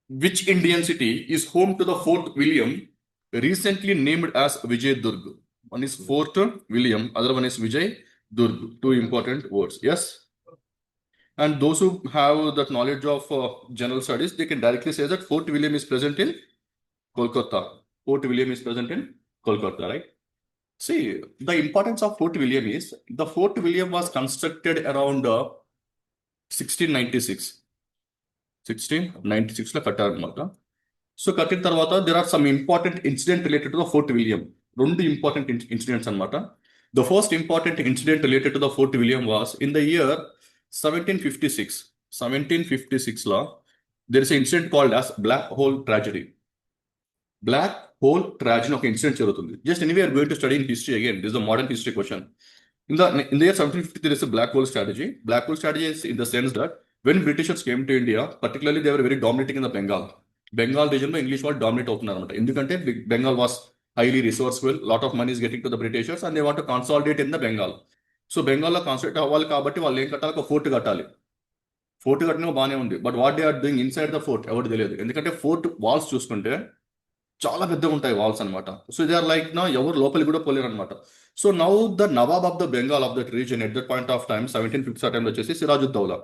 Which Indian city is home to the Fort William, recently named as Vijay Durg? One is Fort William, other one is Vijay Durg. Two important words. Yes. And those who have that knowledge of general studies, they can directly say that Fort William is present in Kolkata. Fort William is present in Kolkata, right? See, the importance of Fort William is the Fort William was constructed around 1696. 1696 లో కట్టారనమాట. So కట్టిన తర్వాత there are some important incident related to the Fort William. రెండు important incidents అనమాట. The first important incident related to the Fort William was in the year 1756. 1756 లో there is an incident called as Black Hole Tragedy. Black Hole Tragedy ఒక incident జరుగుతుంది. Just anyway, we are going to study in history again. This is a modern history question. In the year 1750, there is a black hole strategy. Black hole strategy is in the sense that when Britishers came to India, particularly they were very dominating in the Bengal. Bengal region లో English వాళ్ళు dominate అవుతున్నారు అనమాట. ఎందుకంటే Bengal was highly resourceful, lot of money is getting to the Britishers and they want consolidate in the Bengal. So బెంగాల్లో concentrate అవ్వాలి కాబట్టి వాళ్ళు ఏం కట్టాలి? ఒక ఫోర్ట్ కట్టాలి. ఫోర్ట్ కట్టడం బాగానే ఉంది, but what they are doing inside the fort ఎవరు తెలియదు. ఎందుకంటే ఫోర్ట్ వాల్స్ చూసుకుంటే చాలా పెద్దగా ఉంటాయి వాల్స్ అనమాట. సో దే ఆర్ లైక్ నా ఎవరు లోపలికి కూడా పోలేరు అనమాట. So now the Nawab of the Bengal of that reason at that point of time 1750 ఆ టైంలో వచ్చేసి Siraj-ud-Daulah.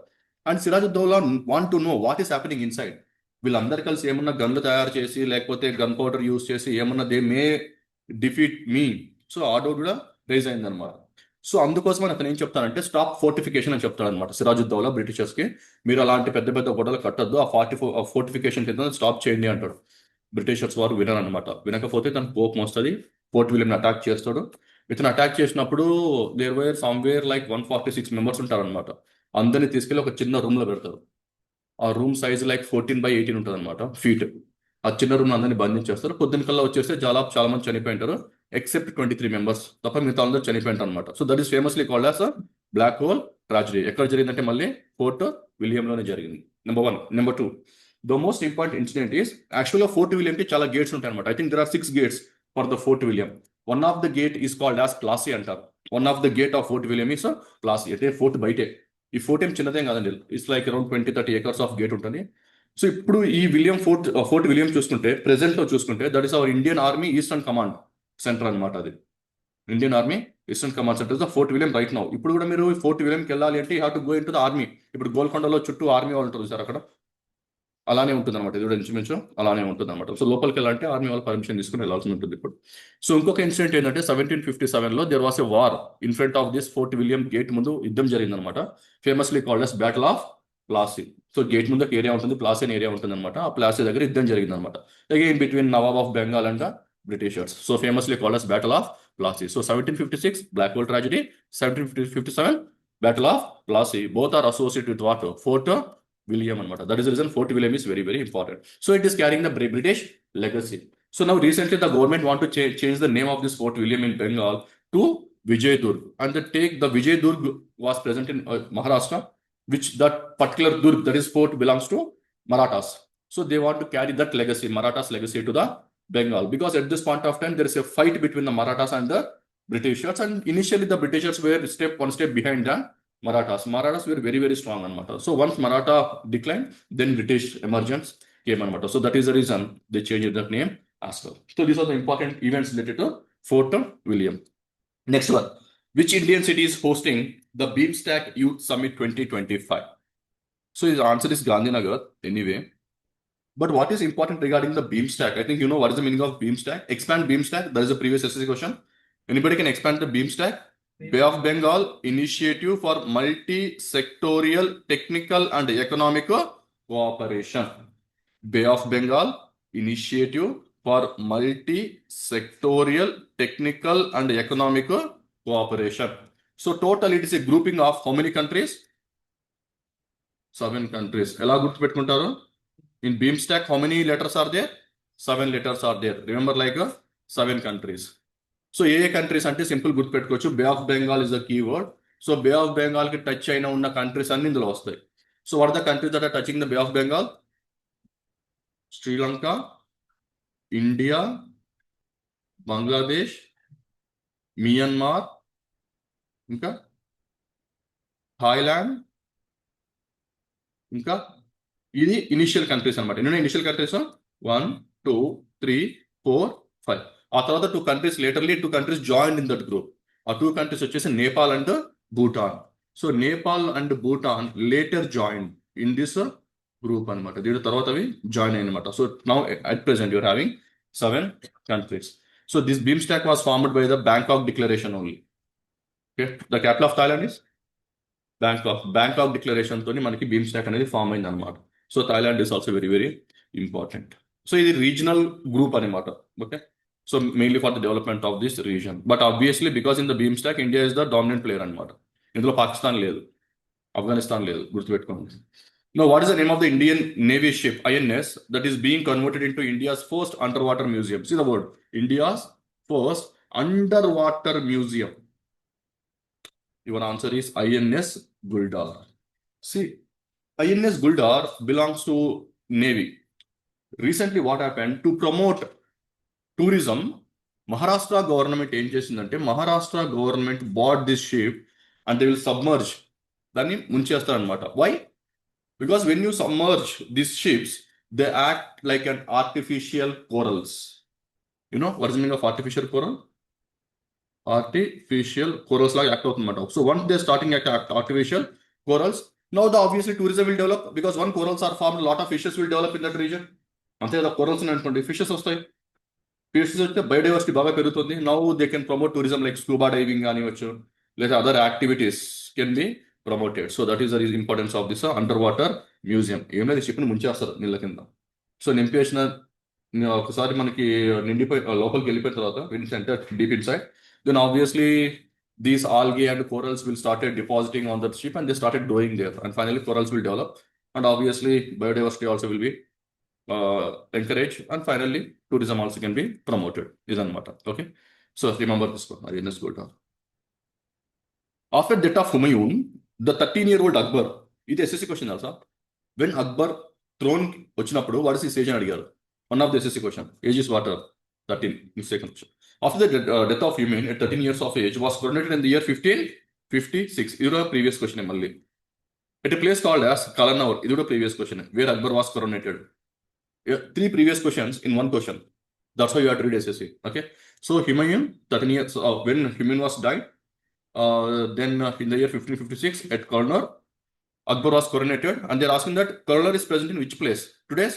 And Siraj-ud-Daulah want to know what is happening inside. వీళ్ళందరూ కలిసి ఏమన్నా గన్లు తయారు చేసి లేకపోతే గన్ పౌడర్ యూస్ చేసి ఏమన్నా they may defeat me. So ఆ డౌట్ కూడా రేజ్ అయింది అనమాట. సో అందుకోసమని అతను ఏం చెప్తానంటే స్టాప్ ఫోర్టిఫికేషన్ అని చెప్తాడు అనమాట సిరాజుద్దౌలా బ్రిటిషర్స్ కి. మీరు అలాంటి పెద్ద పెద్ద గొడవలు కట్టద్దు, ఆ ఫోర్టిఫికేషన్ కింద స్టాప్ చేయండి అంటాడు. బ్రిటిషర్స్ వారు వినరు అనమాట. వినకపోతే తనకు కోపం వస్తుంది, ఫోర్ట్ విలియం అటాక్ చేస్తాడు. ఇతను అటాక్ చేసినప్పుడు there were somewhere like 146 members ఉంటారనమాట. అందరినీ తీసుకెళ్లి ఒక చిన్న రూమ్ లో పెడతారు. ఆ రూమ్ సైజ్ లైక్ 14/18 ఉంటుంది అనమాట, ఫీట్. ఆ చిన్న రూమ్ అందరినీ బంధించేస్తారు. పొద్దున కల్లా వచ్చేస్తే చాలా మంది చనిపోయింటారు, ఎక్సెప్ట్ 23 మెంబర్స్ తప్ప మిగతా అందరూ చనిపోయింటారు అనమాట. So that is famously called as black hole tragedy. ఎక్కడ జరిగిందంటే మళ్ళీ ఫోర్ట్ విలియంలోనే జరిగింది. Number 1. Number 2, the most important incident is actually fort William కి చాలా గేట్స్ ఉంటాయి అనమాట. I think there are 6 gates for the fort William. One of the gate is called as Plassey అంటారు. One of the gate of fort William is Plassey. అయితే fort బయటే. ఈ fort ఏం చిన్నదేం కాదండి, it's like around 20-30 acres of gate ఉంటుంది. So ఇప్పుడు ఈ fort William చూసుకుంటే ప్రెసెంట్ లో చూసుకుంటే that is our Indian army eastern command centre అనమాట. అది Indian army eastern command centre the fort William right now. ఇప్పుడు కూడా మీరు ఫోర్ట్ విలియంకి వెళ్ళాలి అంటే you have to go in to the army. ఇప్పుడు గోల్కొండలో చుట్టూ ఆర్మీ వాళ్ళు ఉంటారు సార్, అక్కడ అలానే ఉంటుంది అనమాట. ఇది కూడా ఇంచుమించు అలానే ఉంటుంది అనమాట. సో లోపలికి వెళ్ళాలంటే ఆర్మీ వాళ్ళు పర్మిషన్ తీసుకుని వెళ్ళాల్సి ఉంటుంది ఇప్పుడు. సో ఇంకొక ఇన్సిడెంట్ ఏంటంటే 1757 లో there was a war in front of this fort William gate ముందు యుద్ధం జరిగింది అనమాట. Famously called as battle of Plassey. So gate ముందు ఒక ఏరియా ఉంటుంది, ప్లాసీ అనే ఏరియా ఉంటుంది అనమాట. ఆ ప్లాసీ దగ్గర యుద్ధం జరిగింది అనమాట, again between nawab of Bengal and Britishers. So famously called as battle of Plassey. So 1756 black hole tragedy, 1757 battle of Plassey. Both are associated with what? Fort William and That is the reason Fort William is very, very important. So it is carrying the British legacy. So now recently the government want to change the name of this Fort William in Bengal to Vijay Durg. And the Vijay Durg was present in Maharashtra, which that particular Durg, that is fort, belongs to Marathas. So they want to carry that legacy, Marathas legacy, to the Bengal. Because at this point of time, there is a fight between the Marathas and the Britishers. And initially the Britishers were one step behind them. Marathas were very, very strong anamata. So once Maratha declined, then British emergence came anamata. So that is the reason they changed that name as well. So these are the important events related to Fort William. Next one, which Indian city is hosting the BeamStack Youth Summit 2025? So his answer is Gandhinagar anyway. But what is important regarding the BeamStack? I think you know what is the meaning of BeamStack. Expand BeamStack. That is a previous SSC question. Anybody can expand the BeamStack? Bay of Bengal Initiative for Multi-Sectorial Technical and Economic Cooperation. Bay of Bengal Initiative for Multi-Sectorial Technical and Economic Cooperation. So total it is a grouping of how many countries? 7 countries. Ela gurtu pettukuntaru? In BeamStack how many letters are there? 7 letters are there. Remember, like 7 countries. So ఏ countries అంటే simple గుర్తుపెట్టుకోవచ్చు. Bay of Bengal is the keyword. So bay of Bengal కి touch అయిన ఉన్న countries అన్ని ఇందులో వస్తాయి. So what are the countries that are touching the bay of Bengal? Sri Lanka, India, Bangladesh, Myanmar, ఇంకా థాయిలాండ్, ఇంకా ఇది ఇనిషియల్ కంట్రీస్ అనమాట. ఎన్ని ఇనిషియల్ కంట్రీస్? 1, 2, 3, 4, 5. ఆ తర్వాత 2 countries laterly 2 countries join in that group. ఆ 2 కంట్రీస్ వచ్చేసి Nepal and Bhutan. So Nepal and Bhutan later join in this group అనమాట. దీని తర్వాత అవి జాయిన్ అయ్యి అనమాట. So now at present you're having 7 countries. So this BIMSTEC was formed by the Bangkok Declaration only. Okay, the capital of Thailand is Bangkok declaration తోని మనకి BIMSTEC అనేది form అయింది అనమాట. So Thailand is also very very important. So ఇది regional group అనమాట. Okay, so mainly for the development of this reason. But obviously because in the BIMSTEC India is the dominant player అనమాట. ఇందులో పాకిస్తాన్ లేదు, ఆఫ్ఘనిస్తాన్ లేదు, గుర్తుపెట్టుకోండి. Now, what is the name of the Indian Navy ship INS that is being converted into India's first underwater museum? See the word, India's first underwater museum. Your answer is INS Guldar. See, INS Guldar belongs to Navy. Recently, what happened to promote tourism? Maharashtra government ఏం చేసిందంటే, Maharashtra government bat this ship and they will submerge, దాన్ని ముంచేస్తారు అనమాట. Why? Because when you submerge these ships, they act like an artificial corals. You know what is the meaning of artificial coral? Artificial corals like act out. So once they're starting at artificial corals, now the obviously tourism will develop, because when corals are formed, a lot of fishes will develop in that region. అంతే కదా, corals అనుకోండి, fishes వస్తాయి. Fishes వస్తే biodiversity బాగా పెరుగుతుంది. Now they can promote tourism like scuba diving కానివచ్చు, లేదా other activities can be promoted. So that is the importance of this under water museum. ఏం లేదు, షిప్ని ముంచేస్తారు నీళ్ళ కింద. సో నింపేసిన ఒకసారి మనకి నిండిపోయి లోపలికి వెళ్ళిపోయిన తర్వాత enter deep inside, then obviously these algae and corals will started depositing on that ship and they started growing there, and finally corals will develop, and obviously biodiversity also will be encouraged, and finally tourism also can be promoted. Is anamata. Okay, so remember this one. INS Guldar. After death of Humayun, the 13-year-old Akbar, ఇది SSC question also. When Akbar throne వచ్చినప్పుడు what is his age అని అడిగారు. One of the SSC question. Age is what? 13. Second question. After the death of Humayun at 13 years of age, was coronated in the year 1556. ఇది కూడా previous question మళ్ళీ. At a place called as Kalanaur, ఇది కూడా previous question, where Akbar was coronated. 3 previous questions in one question. That's how you have to read SSC. Okay, so Humayun 13 years, when Humayun was died, then in the year 1556 at Kalanaur, Akbar was coronated, and they're asking that Kalanaur is present in which place? Today's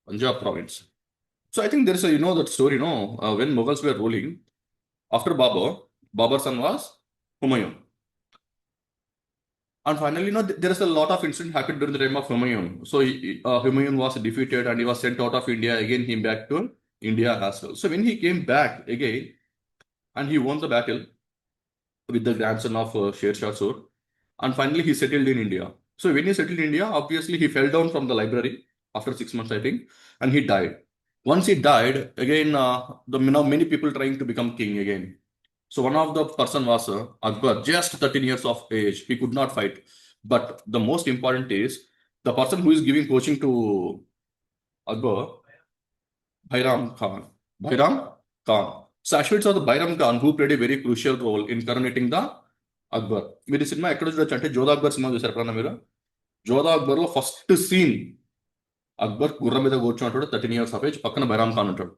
Punjab province. So I think there is a, you know that story, when Mughals were ruling, after Babar's son was Humayun. And finally, there is a lot of incident happened during the time of Humayun. So Humayun was defeated and he was sent out of India. Again, he back to India as well. So when he came back again, and he won the battle with the grandson of Sher Shah Sur, and finally he settled in India. So when he settled in India, obviously he fell down from the library after 6 months, I think, and he died. Once he died, again, now many people trying to become king again. So one of the person was Akbar, just 13 years of age. He could not fight. But the most important is the person who is giving coaching to Akbar, Bairam Khan. So actually it's the Bairam Khan who played a very crucial role in coronating the Akbar. మీరు cinema ఎక్కడ చూడొచ్చు అంటే Jodha Akbar cinema చూసారు ఎప్పుడన్నా మీరు? జోధా అక్బర్ లో first scene Akbar గుర్రం మీద కూర్చుంటాడు, 13 years of age, పక్కన బైరామ్ ఖాన్ ఉంటాడు.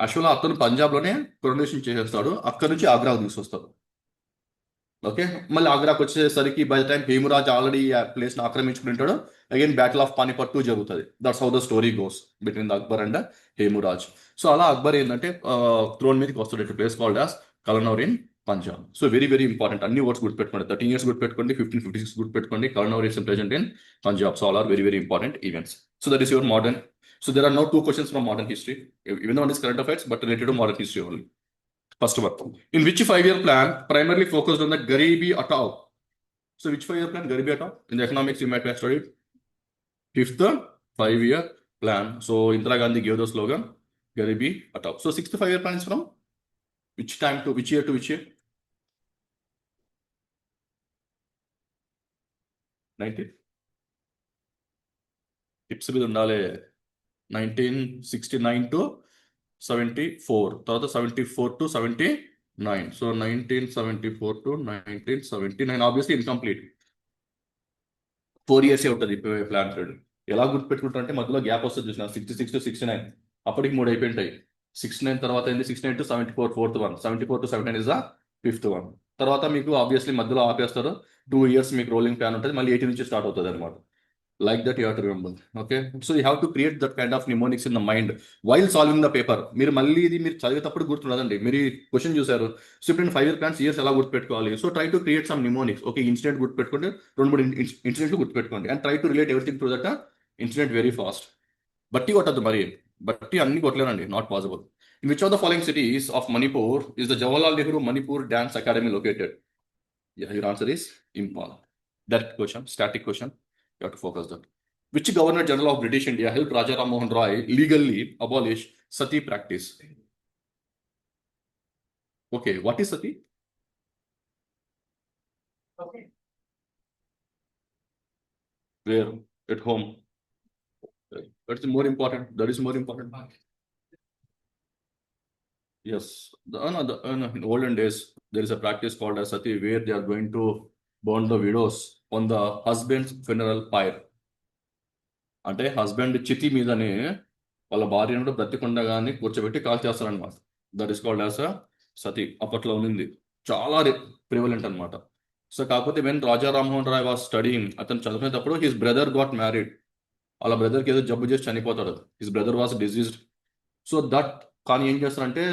యాక్చువల్గా అతను పంజాబ్లోనే కొరనేషన్ చేసేస్తాడు, అక్కడి నుంచి ఆగ్రాకు తీసుకొస్తాడు. ఓకే, మళ్ళీ ఆగ్రాకు వచ్చేసరికి by the time Hemuraj already ఆ ప్లేస్ని ఆక్రమించుకుంటాడు. అగైన్ బ్యాటిల్ ఆఫ్ పానిపట్ 2 జరుగుతుంది. That's how the story goes between the Akbar and Hemuraj. So అలా అక్బర్ ఏంటంటే థ్రోన్ మీదకి వస్తాడు. It place called as Kalanaur in Punjab. So very very important. అన్ని వర్డ్స్ గుర్తుపెట్టుకోండి. 13 years గుర్తుపెట్టుకోండి, 1556 గుర్తుపెట్టుకోండి, Kalanaur is present in Punjab. So all are very very important events. So that is your modern. So there are no 2 questions from modern history, even though it is current affairs, but related to modern history only. First one, in which 5-year plan primarily focused on the Garibi Hataao? So which 5-year plan? Garibi Hataao. In the economics you might have studied 5th 5-year plan. So Indira Gandhi gave the slogan Garibi Hataao. So 6th 5-year plan is from which time to which year to which year? 19. Tips మీద ఉండాలి. 1969 to 74, తర్వాత 74 to 79. So 1974 to 1979 obviously incomplete. 4 years ఉంటుంది plan period. ఎలా గుర్తుపెట్టుకుంటారంటే మధ్యలో gap వస్తుంది చూసిన 66 to 69, అప్పటికి 3 అయిపోయింటాయి. 69 తర్వాత ఏంది 69 to 74 fourth one, 74 to 79 is the fifth one. తర్వాత మీకు ఆబ్వియస్లీ మధ్యలో ఆపేస్తారు. 2 years మీకు రోలింగ్ ప్లాన్ ఉంటుంది, మళ్ళీ 80 నుంచి స్టార్ట్ అవుతుంది అనమాట. Like that you have to remember. Okay, so you have to create that kind of mnemonics in the mind while solving the paper. మీరు మళ్ళీ ఇది మీరు చదివేటప్పుడు గుర్తుండదండి. మీరు క్వశ్చన్ చూసారు, సో ఇప్పుడు 5-year plans ఇయర్స్ ఎలా గుర్తుపెట్టుకోవాలి. So try to create some mnemonics. Okay, incident గుర్తుపెట్టుకోండి, 2-3 ఇన్సిడెంట్లు గుర్తుపెట్టుకోండి, and try to relate everything to that incident very fast. బట్టి కొట్టద్దు మరి, బట్టి అన్ని కొట్టలేనండి, not possible. In which of the following cities of Manipur is the Jawaharlal Nehru Manipur dance academy located? Your answer is Impal. That question, static question, you have to focus that. Which Governor General of British India helped Raja Ram Mohan Roy legally abolish sati practice? Okay, what is sati? Okay. Where? At home. That's more important. That is more important. Yes. In olden days, there is a practice called as sati, where they are going to burn the widows on the husband's funeral pyre. అంటే husband చితి మీదనే వాళ్ళ భార్యను బ్రతికుండగానే కూర్చోబెట్టి కాల్ చేస్తారనమాట. That is called as sati. అప్పట్లో ఉంది, చాలా ప్రివలెంట్ అనమాట. సో కాకపోతే when Raja Rammohan Roy was studying, అతను చదువుకునేటప్పుడు హిస్ బ్రదర్ గాట్ మ్యారీడ్. వాళ్ళ బ్రదర్కి ఏదో జబ్బు చేసి చనిపోతాడు. His brother was diseased. So that కానీ ఏం చేస్తారంటే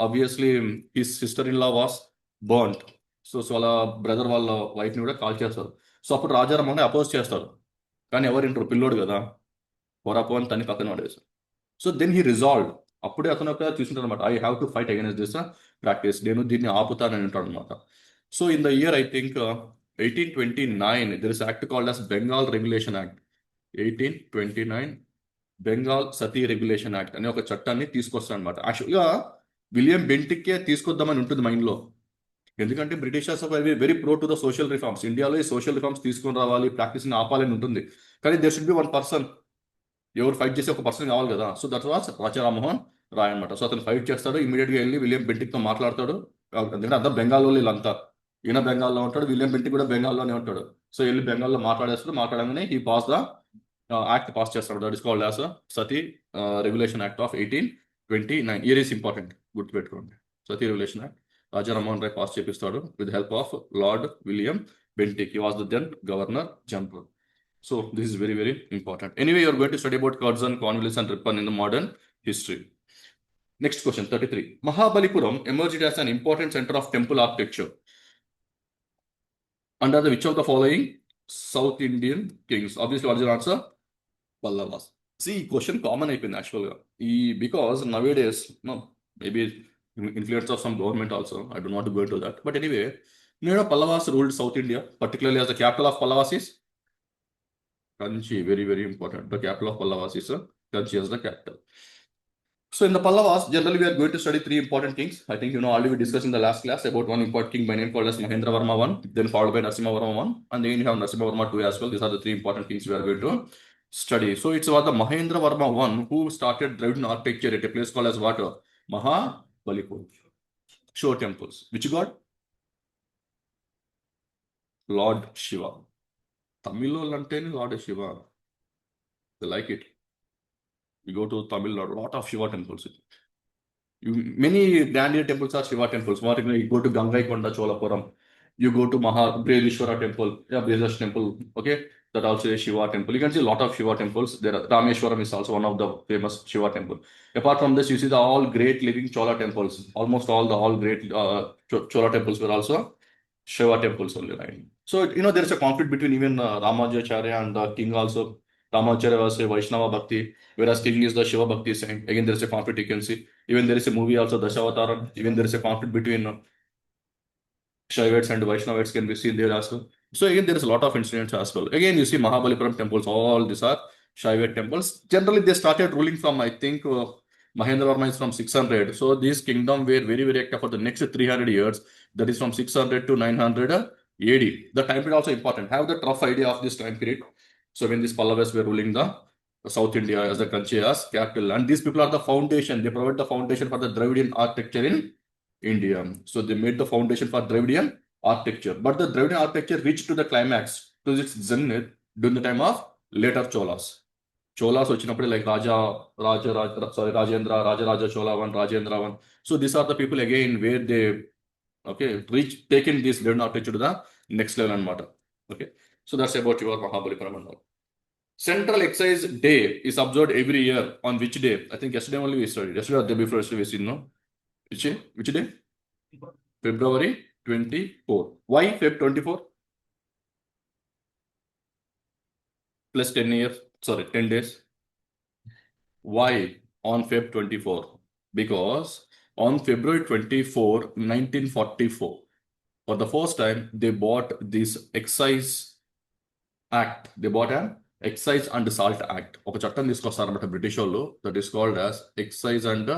obviously his sister in law was burned. So వాళ్ళ బ్రదర్ వాళ్ళ వైఫ్ని కూడా కాల్ చేస్తారు. సో అప్పుడు రాజా రామ్మోహన్ రాయ్ అపోజ్ చేస్తాడు, కానీ ఎవరు ఇంటారు, పిల్లోడు కదా, పొరపు అని తన్ని పక్కన పడేసారు. So then he resolve. అప్పుడే అతను ఒక తీసుకుంటాడు అనమాట, I have to fight against this practice, నేను దీన్ని ఆపుతానని అంటాడు అనమాట. So in the year I think 1829 there is act called as Bengal regulation act. 1829 Bengal Sati regulation act అనే ఒక చట్టాన్ని తీసుకొస్తాడు అనమాట. యాక్చువల్గా విలియం బెంటిక్కే తీసుకొద్దామని ఉంటుంది మైండ్లో, ఎందుకంటే Britishers very pro to the social reforms. ఇండియాలో ఈ సోషల్ రిఫార్మ్స్ తీసుకొని రావాలి, ప్రాక్టీస్ని ఆపాలని ఉంటుంది. కానీ there should be one person, ఎవరు ఫైట్ చేసే ఒక పర్సన్ కావాలి కదా. So that was Raja Rammohan Roy అనమాట. సో అతను ఫైట్ చేస్తాడు, ఇమీడియట్గా వెళ్ళి విలియం బెంటిక్తో మాట్లాడతాడు. ఎందుకంటే అంతా బెంగాల్లో వీళ్ళంతా, ఈయన బెంగాల్లో ఉంటాడు, విలియం బెంటిక్ కూడా బెంగాల్లోనే ఉంటాడు. సో వెళ్ళి బెంగాల్లో మాట్లాడేస్తాడు. మాట్లాడగానే ఈ పాస్ ద యాక్ట్ పాస్ చేస్తాడు. That is called as Sati regulation act of 1829. Year is important, గుర్తుపెట్టుకోండి. Sati regulation act Raja Rammohan Roy pass చేపిస్తాడు with help of lord William Bentinck. He was the then governor general. So this is very, very important. Anyway, you are going to study about Curzon, Cornwallis and Ripon in the modern history. Next question, 33. Mahabalipuram emerged as an important center of temple architecture under the which of the following South Indian kings? Obviously, what is your answer? Pallavas. See, question common అయిపోయింది actually. Because nowadays, no, maybe influence of some government also. I don't want to go into that. But anyway, Pallavas ruled South India, particularly as the capital of Pallavas is Kanchi. Very, very important. The capital of Pallavas is Kanchi as the capital. So in the Pallavas, generally we are going to study 3 important kings. I think already we discussed in the last class about one important king by name called as Mahendravarma I, then followed by Narasimhavarma I, and then you have Narasimhavarma II as well. These are the 3 important kings we are going to study. So it's about the Mahendravarma I who started Dravidian architecture at a place called as what? Mahabalipuram. Show temples. Which god? Lord Shiva. Tamil anteni Lord Shiva. They like it. You go to Tamil Nadu, a lot of Shiva temples. Many grandeur temples are Shiva temples. You go to Gangaikonda Cholapuram, you go to Brihadishwara temple, Brihadash temple, okay, that also is Shiva temple. You can see a lot of Shiva temples. There are Rameshwaram is also one of the famous Shiva temple. Apart from this, you see the all great living Chola temples. Almost all great Chola temples were also Shiva temples only, right? So, there is a conflict between even Ramajacharya and the king also. Ramacharya was a Vaishnava Bhakti, whereas king is the Shiva Bhakti saint. Again, there is a conflict you can see. Even there is a movie also, Dashavataram. Even there is a conflict between Shaivites and Vaishnavites can be seen there as well. So again, there is a lot of incidents as well. Again, you see Mahabalipuram temples, all these are Shaivite temples. Generally, they started ruling from, I think, Mahendravarma is from 600. So this kingdom were very, very active for the next 300 years. That is from 600 to 900 AD. The time period also important. Have the rough idea of this time period. So when these Pallavas were ruling the South India as the Kanchi as capital, and these people are the foundation. They provide the foundation for the Dravidian architecture in India. So they made the foundation for Dravidian architecture. But the Dravidian architecture reached to the climax, to its zenith, during the time of later Cholas. Cholas వచ్చినప్పుడు like Rajendra Chola one, Rajendra one. So these are the people again where they taken this learn out to the next level and okay. So that's about your Mahabalipuram and all. Central Excise Day is observed every year on which day? I think yesterday only we studied. Yesterday or the day before yesterday we seen, no? Which day? February 24. Why Feb 24? Plus 10 years. Sorry, 10 days. Why on Feb 24? Because on February 24, 1944, for the first time, they bought this excise act. They bought an excise and salt act. ఒక చట్టం తీసుకొస్తారన్నమాట British వాళ్ళు, that is called as excise and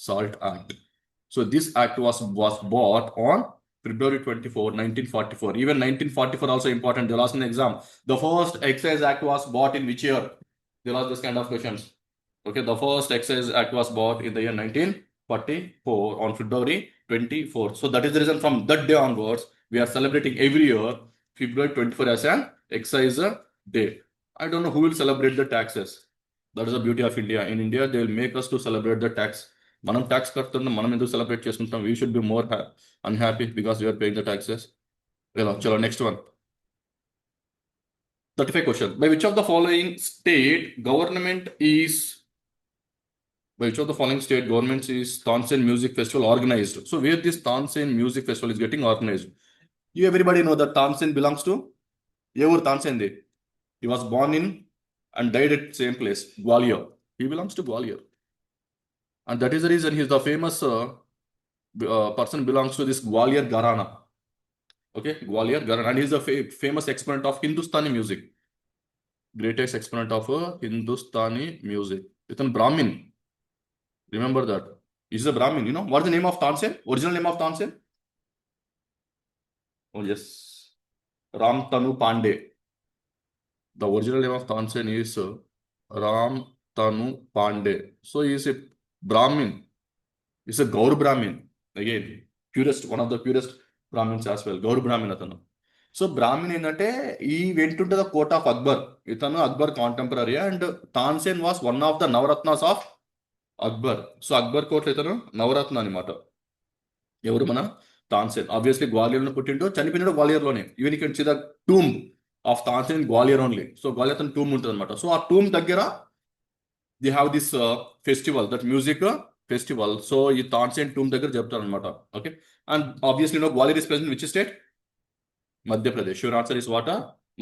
salt act. So this act was bought on February 24, 1944. Even 1944 also important. They lost an exam. The first excise act was bought in which year? They lost this kind of questions. Okay, the first excise act was bought in the year 1944 on February 24. So that is the reason from that day onwards, we are celebrating every year February 24 as an excise day. I don't know who will celebrate the taxes. That is the beauty of India. In India, they will make us to celebrate the tax. మనం tax కడుతున్నాం, మనం ఎందుకు celebrate చేసుకుంటాం? We should be more unhappy because you are paying the taxes. చలో next one. 35 question. By which of the following state government is Tansen Music Festival organized? So where this Tansen Music Festival is getting organized? You everybody know that Tansen belongs to Yevur Tansen De. He was born in and died at same place, Gwalior. He belongs to Gwalior. And that is the reason he is the famous person belongs to this Gwalior Gharana. Okay, Gwalior Gharana. And he is the famous exponent of Hindustani music. Greatest exponent of Hindustani music. It's a Brahmin. Remember that. He's a Brahmin. You know, what is the name of Tansen? Original name of Tansen? Oh, yes. Ram Tanu Pandey. The original name of Tansen is Ram Tanu Pandey. So he is a Brahmin. He's a Gaur Brahmin. Again, purest, one of the purest Brahmins as well. Gaur Brahmin atanu. So Brahmin ఏంటంటే he went into the court of Akbar. ఇతను Akbar contemporary and Tansen was one of the Navaratnas of Akbar. So Akbar court ఇతను నవరత్న అనమాట. ఎవరు? మన Tansen. Obviously గ్వాలియర్లో పుట్టిండు, చనిపోయినాడు గ్వాలియర్లోనే. Even you can see the tomb of Tansen in Gwalior only. So Gwalior తన టూమ్ ఉంటుంది అనమాట. సో ఆ టూమ్ దగ్గర they have this festival, that music festival. So ఈ తాన్సేన్ టూమ్ దగ్గర చెప్తారు అనమాట. Okay, and obviously no Gwalior is present which state? Madhya Pradesh. Your answer is what?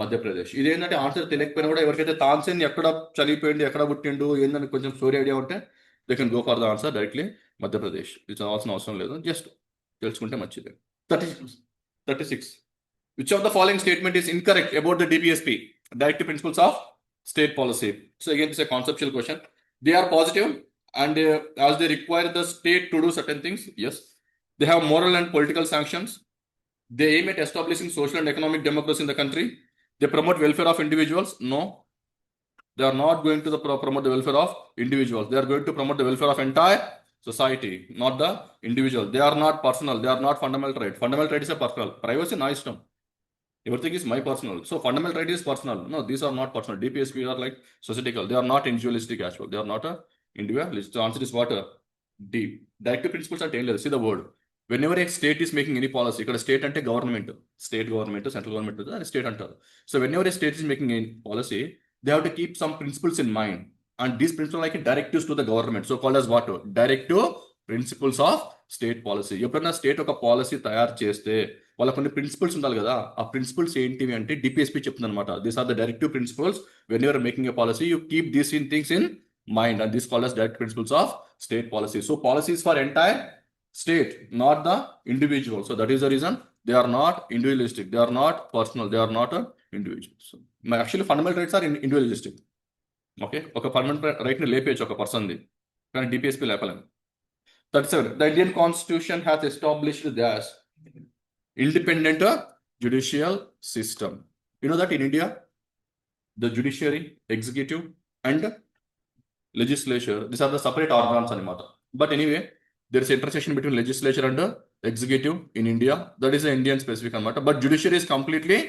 Madhya Pradesh. ఇదేంటంటే ఆన్సర్ తెలియకపోయినా కూడా ఎవరికైతే తాన్సేన్ ఎక్కడ చనిపోయిండు, ఎక్కడ పుట్టిండు ఏందని కొంచెం స్టోరీ ఐడియా ఉంటే they can go for the answer directly Madhya Pradesh. ఇది చదవాల్సిన అవసరం లేదు, జస్ట్ తెలుసుకుంటే మంచిది. 36. Which of the following statement is incorrect about the DPSP, Directive Principles of State Policy? So again, it's a conceptual question. They are positive and as they require the state to do certain things, yes. They have moral and political sanctions. They aim at establishing social and economic democracy in the country. They promote welfare of individuals. No, they are not going to promote the welfare of individuals. They are going to promote the welfare of entire society, not the individual. They are not personal. They are not fundamental right. Fundamental right is a personal. Privacy, no item. Everything is my personal. So fundamental right is personal. No, these are not personal. DPSP are like societal. They are not individualistic as well. They are not a individualist. The answer is what? D. Directive principles are tailored. See the word. Whenever a state is making any policy, ఇక్కడ state అంటే government, state government, central government అని state అంటారు. So whenever a state is making any policy, they have to keep some principles in mind. And these principles are like directives to the government. So called as what? Directive principles of state policy. ఎప్పుడైనా state ఒక policy తయారు చేస్తే వాళ్ళ కొన్ని principles ఉండాలి కదా. ఆ principles ఏంటివి అంటే డిపిఎస్పి చెప్తుంది అనమాట. These are the directive principles. When you are making a policy, you keep these in things in mind and this called as direct principles of state policy. So policies for entire state, not the individual. So that is the reason they are not individualistic. They are not personal. They are not individual. So actually fundamental rights are individualistic. Okay, ఒక fundamental right ని లేపేయచ్చు ఒక person the, కానీ DPSP లేపలేము. 37. The Indian Constitution has established this independent judicial system. You know that in India, the judiciary, executive, and legislature, these are the separate organs anamata. But anyway, there is intersection between legislature and executive in India. That is an Indian specific anamata. But judiciary is completely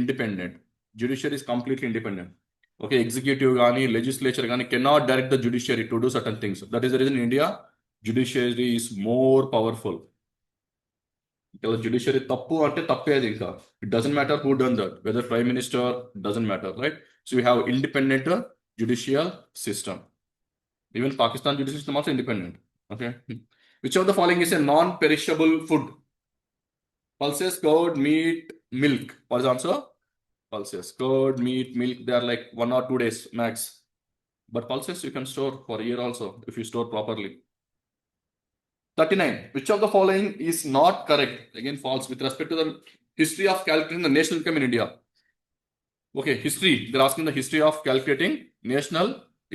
independent. Judiciary is completely independent. Okay, executive gani, legislature gani cannot direct the judiciary to do certain things. That is the reason in India, judiciary is more powerful. ఇలా judiciary తప్పు అంటే తప్పేది ఇంకా. It doesn't matter who done that, whether prime minister, doesn't matter, right? So we have independent judicial system. Even Pakistan judicial system also independent. Okay. Which of the following is a non-perishable food? Pulses, curd, meat, milk. What is the answer? Pulses, curd, meat, milk. They are like 1 or 2 days max. But pulses you can store for a year also if you store properly. 39. Which of the following is not correct? Again, false with respect to the history of calculating the national income in India. Okay, history. They're asking the history of calculating national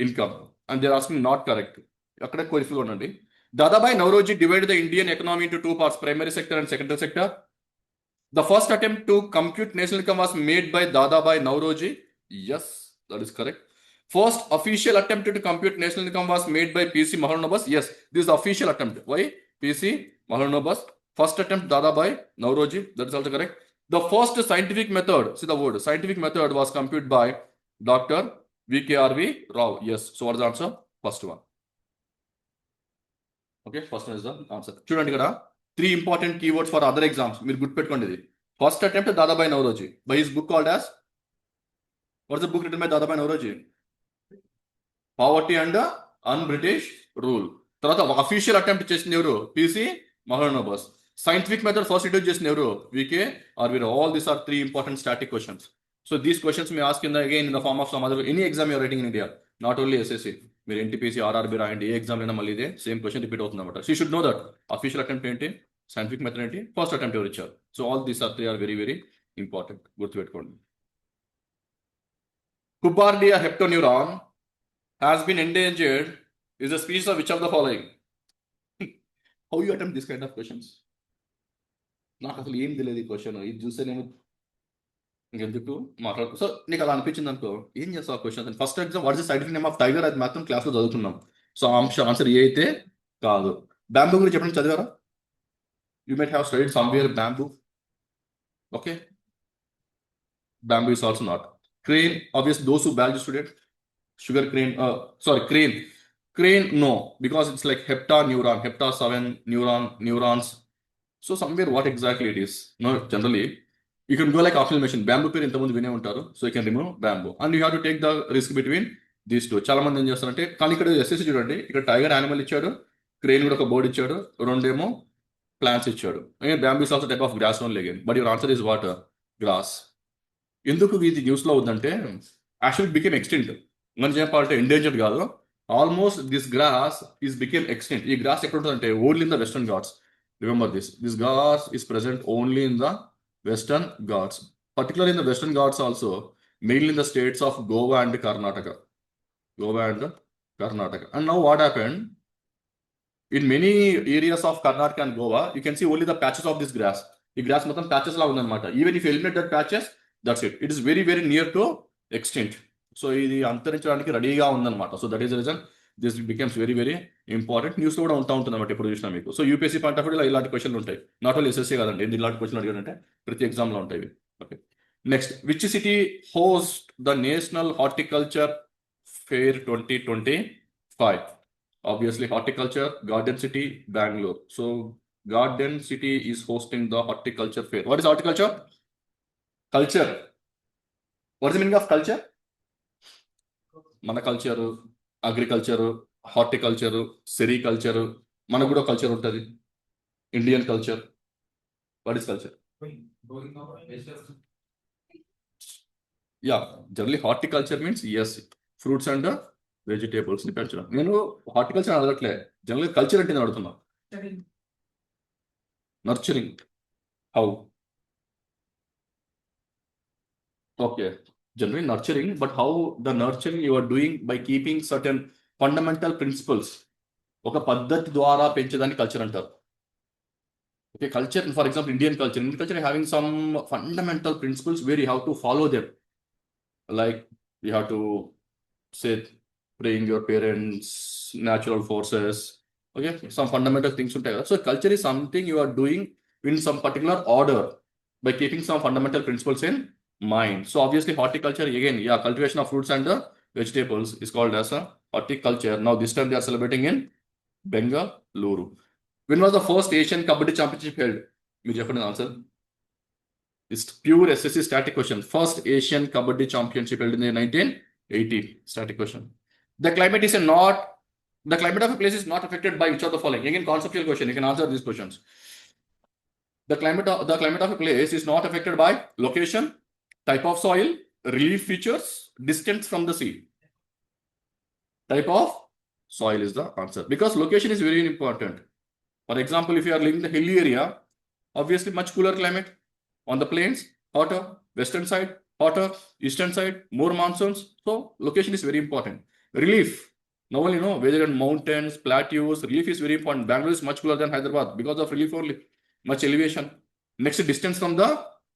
income. And they're asking not correct. Akkada qualify unandi. Dadabhai Nauroji divided the Indian economy into 2 parts, primary sector and secondary sector. The first attempt to compute national income was made by Dadabhai Nauroji. Yes, that is correct. First official attempt to compute national income was made by P.C. Mahalanobis. Yes, this is the official attempt. Why? P.C. Mahalanobis. First attempt Dadabhai Nauroji. That is also correct. The first scientific method, see the word, scientific method was computed by Dr. V.K.R.V. Rao. Yes, so what is the answer? First one. Okay, first one is the answer. Student here, 3 important keywords for other exams. Meer good pettukondi idi. First attempt Dadabhai Nauroji by his book called as, what is the book written by Dadabhai Nauroji? Poverty and Un-British Rule. తర్వాత official attempt చేసిన ఎవరు? PC Mahalanobis. Scientific method first introduced చేసిన ఎవరు? VK RV Rao. All these are 3 important static questions. So these questions may ask again in the form of some other, any exam you are writing in India, not only SSC. మీరు NTPC RRB రాయండి, ఏ exam అయినా మళ్ళీ ఇదే same question repeat అవుతుంది అనమాట. So you should know that official attempt ఏంటి, scientific method ఏంటి, first attempt ఎవరు ఇచ్చారు. So all these are 3 are very very important, గుర్తుపెట్టుకోండి. కుబార్డియా హెప్టోన్యూరాన్ has been endangered is a species of which of the following? How you attempt this kind of questions? నాకు అసలు ఏం తెలియదు ఈ క్వశ్చన్, ఇది చూస్తే నేను ఇంకెందుకు మాట్లాడుకో. సో నీకు అలా అనిపించింది అనుకో, ఏం చేస్తావు ఆ question? First exam what is the scientific name of tiger, అది మాత్రం క్లాస్లో చదువుతున్నాం. సో ఆన్సర్ ఏ అయితే కాదు. బ్యాంబూ గురించి చెప్పండి, చదివారా? You might have studied somewhere bamboo. Okay, bamboo is also not. Crane, obvious, those who biology student, sugar crane, crane no, because it's like heptaneuron, hepta 7 neurons. So somewhere what exactly it is? No, generally you can go like optional machine. Bamboo pair ఇంత ముందు వినే ఉంటారు. So you can remove bamboo and you have to take the risk between these two. చాలా మంది ఏం చేస్తారంటే, కానీ ఇక్కడ ఎస్ఎస్సి చూడండి, ఇక్కడ టైగర్ యానిమల్ ఇచ్చాడు, క్రేన్ కూడా ఒక బోర్డ్ ఇచ్చాడు, రెండేమో ప్లాంట్స్ ఇచ్చాడు. Bamboo is also type of grass only again, but your answer is what? Grass. ఎందుకు ఇది న్యూస్లో ఉందంటే, యాక్చువల్లీ బికేమ్ ఎక్స్టింక్ట్. మనం చెప్పాలంటే ఎండేంజర్డ్ కాదు, almost this grass is became extinct. ఈ గ్రాస్ ఎక్కడ ఉంటుందంటే only in the western Ghats. Remember this grass is present only in the western Ghats, particular in the western Ghats also, mainly in the states of Goa and Karnataka. And now what happened? In many areas of Karnataka and Goa, you can see only the patches of this grass. ఈ gross మొత్తం patches లా ఉందన్నమాట. Even if eliminate that patches, that's it. It is very very near to extent. So ఇది అంతరించడానికి రెడీగా ఉందన్నమాట. So that is the reason this becomes very very important. న్యూస్లో కూడా ఉంటుంది అన్నమాట ఎప్పుడు చూసినా మీకు. సో యూపీఎస్సీ పాయింట్ ఆఫ్ వ్యూలో ఇలాంటి క్వశ్చన్లు ఉంటాయి. నాట్ ఓన్లీ ఎస్ఎస్సీ కాదండి, ఇలాంటి క్వశ్చన్లు అడిగారంటే ప్రతి ఎగ్జామ్లో ఉంటాయి. Okay, next, which city host the national horticulture fair 2025? Obviously horticulture, Garden City, Bangalore. So Garden City is hosting the horticulture fair. What is horticulture? Culture. What is the meaning of culture? Mana culture, agriculture, horticulture, sericulture. Mana kuda culture untadi. Indian culture. What is culture? Yeah, generally horticulture means yes, fruits and vegetables ని పెంచడం. నేను horticulture అడగట్లే, general culture అంటే నేను అడుగుతున్నా. Nurturing, how? Okay, general nurturing, but how the nurturing you are doing by keeping certain fundamental principles. ఒక పద్ధతి ద్వారా పెంచేదాన్ని కల్చర్ అంటారు. Okay, culture, for example Indian culture having some fundamental principles where you have to follow them. Like you have to say praying your parents, natural forces, okay, some fundamental things ఉంటాయి కదా. So culture is something you are doing in some particular order by keeping some fundamental principles in Mine. So obviously horticulture again, yeah, cultivation of fruits and vegetables is called as a horticulture. Now this time they are celebrating in Bengaluru. When was the first Asian Kabaddi Championship held? మీరు చెప్పండి answer. It's pure SSC static question. First Asian Kabaddi Championship held in the 1980. Static question. The climate is a not. The climate of a place is not affected by which of the following. Again, conceptual question. You can answer these questions. The climate of a place is not affected by location, type of soil, relief features, distance from the sea. Type of soil is the answer because location is very important. For example, if you are living in the hilly area, obviously much cooler climate. On the plains, hotter. Western side, hotter. Eastern side, more monsoons. So location is very important. Relief. Now only know whether in mountains, plateaus, relief is very important. Bangalore is much cooler than Hyderabad because of relief only. Much elevation. Next, distance from the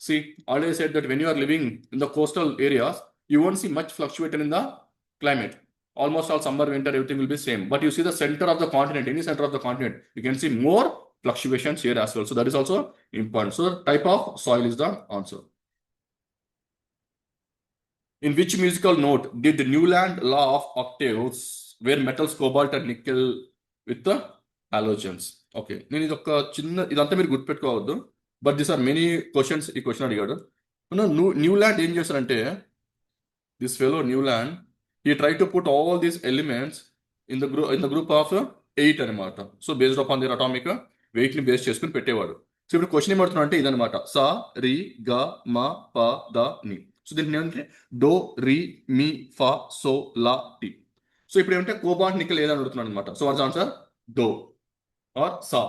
sea. Already said that when you are living in the coastal areas, you won't see much fluctuation in the climate. Almost all summer, winter, everything will be same. But you see the center of the continent, any center of the continent, you can see more fluctuations here as well. So that is also important. So type of soil is the answer. In which musical note did the Newland law of octaves where metals cobalt and nickel with the halogens? ఓకే నేను ఇది ఒక చిన్న ఇదంతా మీరు గుర్తుపెట్టుకోవద్దు but this are many questions ఈ question అడిగాడు న్యూలాండ్ ఏం చేశారంటే this fellow Newland, he tried to put all these elements in the group of 8 అనమాట so based upon their atomic weight ని బేస్ చేసుకుని పెట్టేవాడు సో ఇప్పుడు క్వశ్చన్ ఏమడుతున్నా అంటే ఇదనమాట సా రి గ మ ప ద ని సో దీనికి ఏంటంటే డో రి మీ ఫా సో లా టి సో ఇప్పుడు ఏమంటే కోబాల్ట్ నికెల్ ఏదని అడుగుతున్నాడు అనమాట సో వాట్స్ ఆన్సర్ డో ఆర్ సా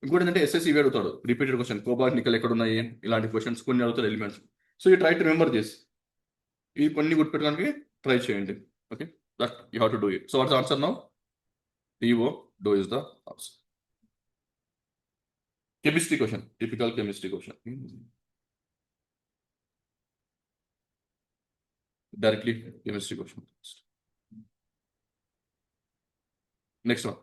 ఇంకోటి ఏంటంటే ఎస్ఎస్సి ఇవి అడుగుతాడు రిపీటెడ్ క్వశ్చన్ కోబాల్ట్ నికెల్ ఎక్కడ ఉన్నాయి ఇలాంటి క్వశ్చన్స్ కొన్ని అడుగుతాడు elements so you try to remember this ఈ కొన్ని గుర్తుపెట్టడానికి ట్రై చేయండి okay that you have to do it so what's answer now D O do is the answer chemistry question, typical chemistry question. Directly chemistry question. Next one.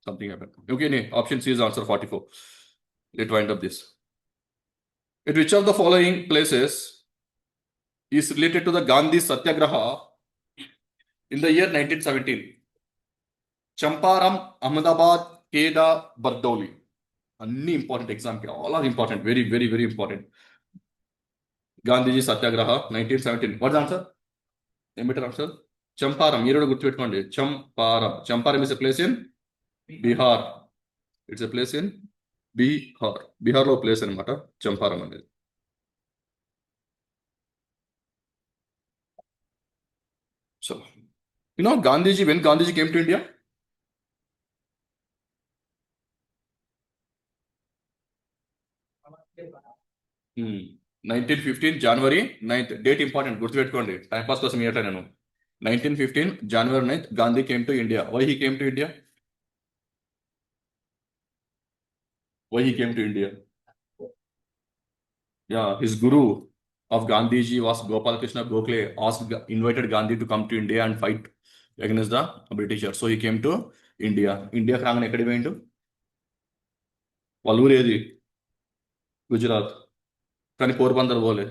Something happened. Okay, nee, option C is answer 44. Let's wind up this. At which of the following places is related to the Gandhi Satyagraha in the year 1917? Champaram, Ahmedabad, Keda, Bardoli. Any important exam, all are important, very, very, very important. Gandhiji Satyagraha, 1917. What's the answer? A better answer? Champaram. Here good to it. Champaram. Champaram is a place in Bihar. It's a place in Bihar. Bihar lo place in Mata. Champaram. So, you know, Gandhiji, when Gandhiji came to India? Hmm. 1915 January 9th. Date important. Good to it. Time pass కోసం ఇయట నేను 1915 January 9th Gandhi came to India. Why he came to India? Why he came to India? Yeah, his guru of Gandhiji was Gopal Krishna Gokhale, invited Gandhi to come to India and fight against the Britishers. So he came to India. India రాగానే ఎక్కడికి పోయిండు వాళ్ళ ఊరు ఏది గుజరాత్ కానీ పోర్బందర్ పోలే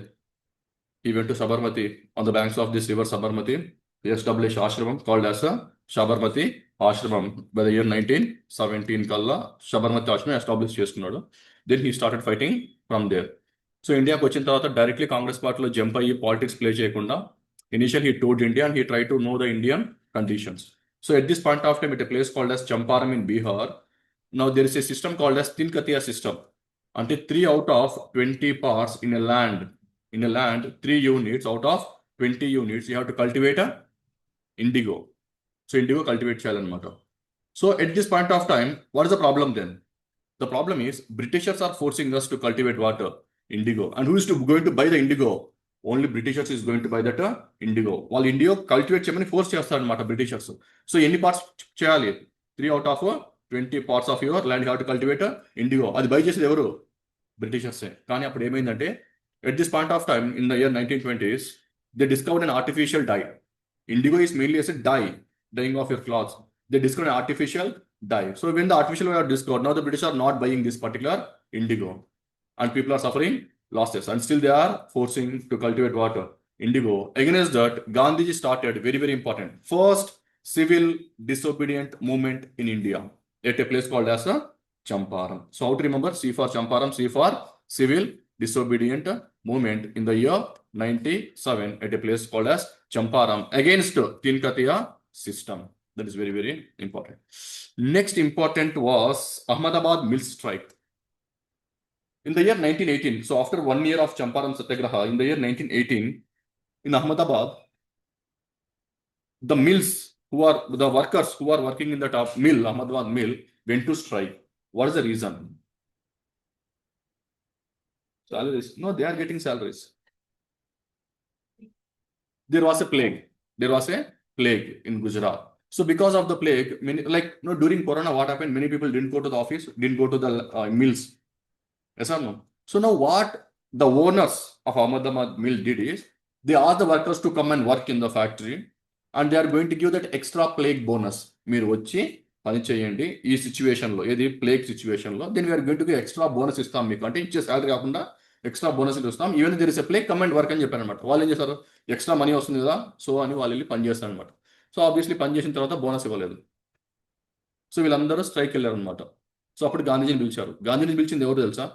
he went to Sabarmati on the banks of this river Sabarmati. He established ashramam called as a Sabarmati ashramam by the year 1917 kalla Sabarmati ashramam established చేసుకున్నాడు. Then he started fighting from there. So ఇండియాకి వచ్చిన తర్వాత directly Congress పార్టీలో jump అయ్యి politics play చేయకుండా initial he టూర్డ్ India and he try to know the Indian conditions. So at this point of time it a place called as Champaram in Bihar. Now there is a system called as Tinkatia system. అంటే 3 out of 20 parts in a land, 3 units out of 20 units you have to cultivate a indigo. So indigo cultivate చేయాలన్నమాట. So at this point of time, what is the problem then? The problem is Britishers are forcing us to cultivate water. Indigo. And who is going to buy the indigo? Only Britishers is going to buy that indigo. While indigo cultivate చేయమని force చేస్తారనమాట Britishers. So ఎన్ని parts చేయాలి 3 out of 20 parts of your land you have to cultivate indigo. అది by చేసేది ఎవరు బ్రిటిషర్సే. కానీ అప్పుడు ఏమైందంటే at this point of time in the year 1920s they discovered an artificial dye. Indigo is mainly as a dye, dyeing of your clothes. They discovered an artificial dye. So when the artificial dye was discovered, now the British are not buying this particular indigo, and people are suffering losses, and still they are forcing to cultivate water indigo. Against that, Gandhiji started very, very important first civil disobedient movement in India at a place called as a Champaran. So how to remember? C for Champaran, C for civil disobedient movement in the year 97 at a place called as Champaran against Tinkatiya system. That is very, very important. Next important was Ahmedabad mill strike. In the year 1918, so after 1 year of Champaran Satyagraha, in the year 1918, in Ahmedabad, the mills the workers who are working in the top mill, Ahmedabad mill, went to strike. What is the reason? Salaries. No, they are getting salaries. There was a plague. There was a plague in Gujarat. So because of the plague, many during Corona, what happened? Many people didn't go to the office, didn't go to the mills. Yes or no? So now what the owners of Ahmedabad mill did is they asked the workers to come and work in the factory, and they are going to give that extra plague bonus. మీరు వచ్చి పని చేయండి ఈ సిచ్యువేషన్లో, ఏది plague సిచ్యువేషన్లో, then we're going to give extra bonus ఇస్తాం మీకు, అంటే ఇచ్చే శాలరీ కాకుండా ఎక్స్ట్రా బోనస్ ఇస్తాం, even there is a plague come and work అని చెప్పారు అనమాట. వాళ్ళు ఏం చేశారు, ఎక్స్ట్రా మనీ వస్తుంది కదా సో అని వాళ్ళు వెళ్ళి పని చేస్తారు అనమాట. సో ఆబ్వియస్లీ పని చేసిన తర్వాత బోనస్ ఇవ్వలేదు. సో వీళ్ళందరూ స్ట్రైక్ వెళ్ళారు అనమాట. సో అప్పుడు గాంధీజీని పిలిచారు. గాంధీజీని పిలిచింది ఎవరు తెలుసా?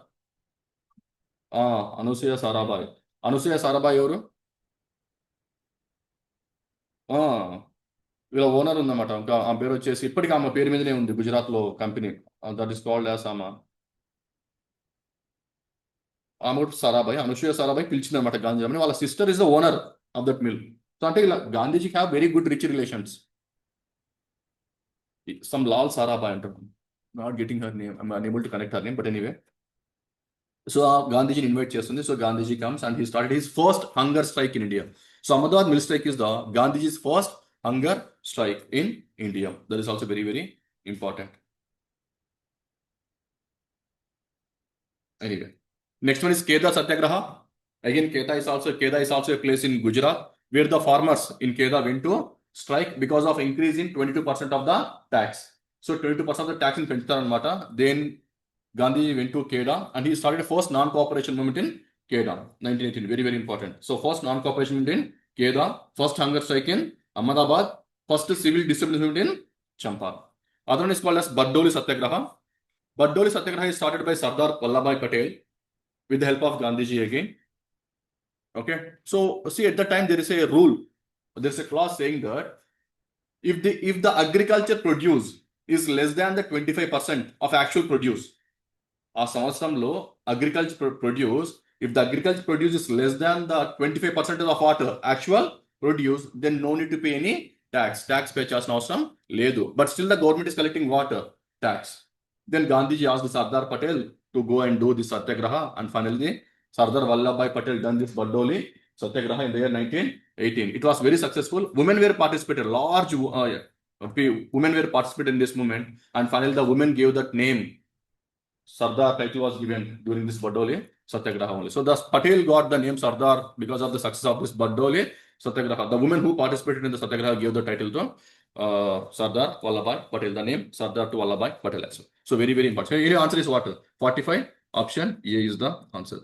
అనసూయ సారాభాయ్. అనసూయ సారాభాయ్ ఎవరు? వీళ్ళ ఓనర్ ఉందన్నమాట. ఇంకా ఆ పేరు వచ్చేసి ఇప్పటికీ ఆమె పేరు మీదనే ఉంది గుజరాత్ లో company, that is called as ఆమె సారాభాయ్, అనసూయ సారాభాయ్ పిలిచింది అనమాట గాంధీ. వాళ్ళ sister is the owner of that mill. So అంటే ఇలా Gandhiji have very good rich relations. సమ్ లాల్ సారాభాయ్ అంటారు, not getting her name, I'm unable to connect her name, but anyway. So గాంధీజీని ఇన్వైట్ చేస్తుంది. So Gandhiji comes and he started his first hunger strike in India. So Ahmedabad mill strike is the Gandhiji's first hunger strike in India. That is also very, very important. Anyway, next one is Keda Satyagraha. Again, Keda is also a place in Gujarat where the farmers in Keda went to strike because of increase in 22% of the tax. So 22% of the tax in Penchitaranmata. Then Gandhi went to Keda and he started a first non-cooperation movement in Keda, 1918. Very, very important. So first non-cooperation movement in Keda, first hunger strike in Ahmedabad, first civil disobedience movement in Champaran. Other one is called as Bardoli Satyagraha. Bardoli Satyagraha is started by Sardar Vallabhbhai Patel with the help of Gandhiji again. Okay. So see, at the time there is a rule, there is a clause saying that if the agriculture produce is less than the 25% of actual produce, ఆ సంవత్సరంలో agriculture produce, if the agriculture produce is less than the 25% of water actual produce, then no need to pay any tax pay చేయాల్సిన అవసరం లేదు. But still the government is collecting water tax. Then Gandhiji asked Sardar Patel to go and do this satyagraha, and finally Sardar Vallabhbhai Patel done this Bardoli Satyagraha in the year 1918. It was very successful. Women were participated, large women were participated in this movement, and finally the women gave that name. Sardar title was given during this Bardoli Satyagraha only. So the Patel got the name Sardar because of the success of this Bardoli Satyagraha. The women who participated in the Satyagraha gave the title to Sardar Vallabhbhai Patel, the name Sardar to Vallabhbhai Patel also. So very, very important. So your answer is what? 45. Option A is the answer.